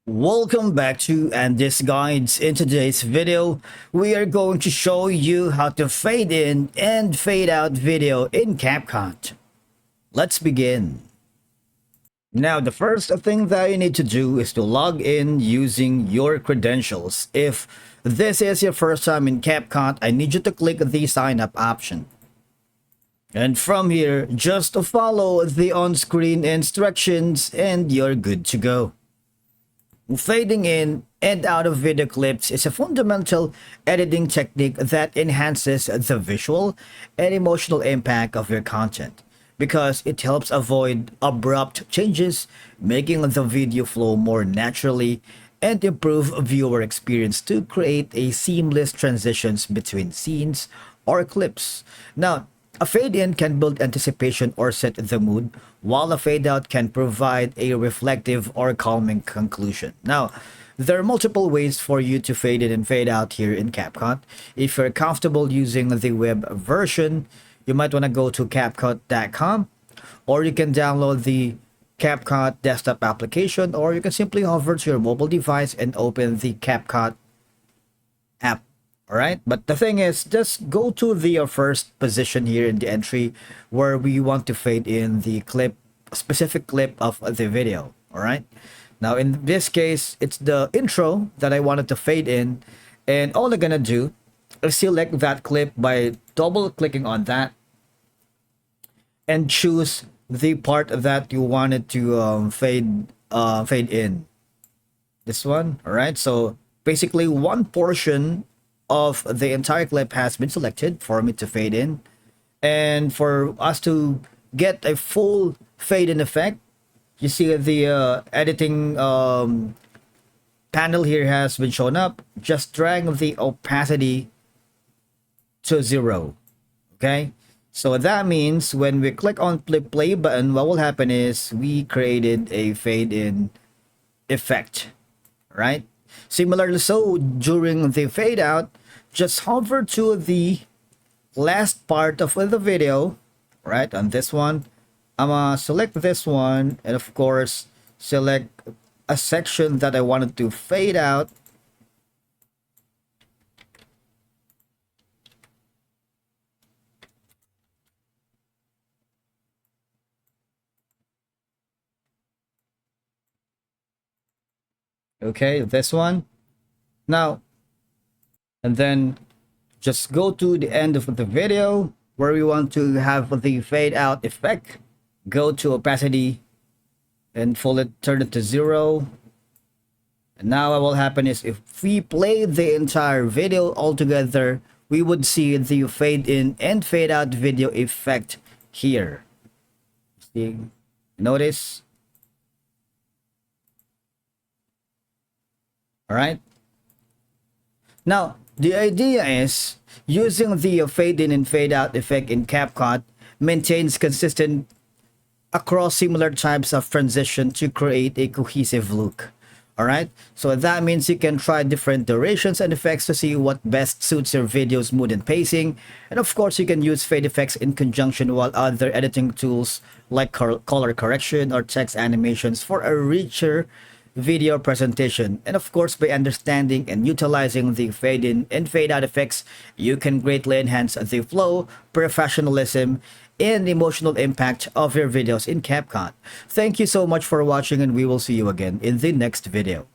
Welcome back to And This Guides. In today's video, we are going to show you how to fade in and fade out video in CapCut. Let's begin. Now, the first thing that you need to do is to log in using your credentials. If this is your first time in CapCut, I need you to click the sign up option. And from here, just follow the on-screen instructions and you're good to go. Fading in and out of video clips is a fundamental editing technique that enhances the visual and emotional impact of your content because it helps avoid abrupt changes, making the video flow more naturally and improve viewer experience to create a seamless transitions between scenes or clips. Now, a fade-in can build anticipation or set the mood, while a fade-out can provide a reflective or calming conclusion. Now, there are multiple ways for you to fade in and fade out here in CapCut. If you're comfortable using the web version, you might want to go to CapCut.com, or you can download the CapCut desktop application, or you can simply hover to your mobile device and open the CapCut app. All right, but the thing is, just go to the first position here in the entry where we want to fade in the clip, specific clip of the video. All right, now in this case, it's the intro that I wanted to fade in, and all I'm gonna do is select that clip by double clicking on that and choose the part that you wanted to fade in. This one. All right, so basically one portion of the entire clip has been selected for me to fade in, and for us to get a full fade in effect, you see the editing panel here has been shown up. Just drag the opacity to 0. Okay, so that means when we click on play button, what will happen is we created a fade in effect, right? Similarly, so during the fade out, just hover to the last part of the video, right? On this one, I'm gonna select this one, and of course, select a section that I wanted to fade out. Okay, this one. Now, and then just go to the end of the video where we want to have the fade out effect. Go to opacity and turn it to 0. And now what will happen is if we play the entire video altogether, we would see the fade in and fade out video effect here. See, notice. All right. Now, the idea is using the fade in and fade out effect in CapCut maintains consistent across similar types of transition to create a cohesive look. All right, so that means you can try different durations and effects to see what best suits your video's mood and pacing. And of course, you can use fade effects in conjunction with other editing tools like color correction or text animations for a richer video presentation. And of course, by understanding and utilizing the fade in and fade out effects, you can greatly enhance the flow, professionalism, and emotional impact of your videos in CapCut. Thank you so much for watching, and we will see you again in the next video.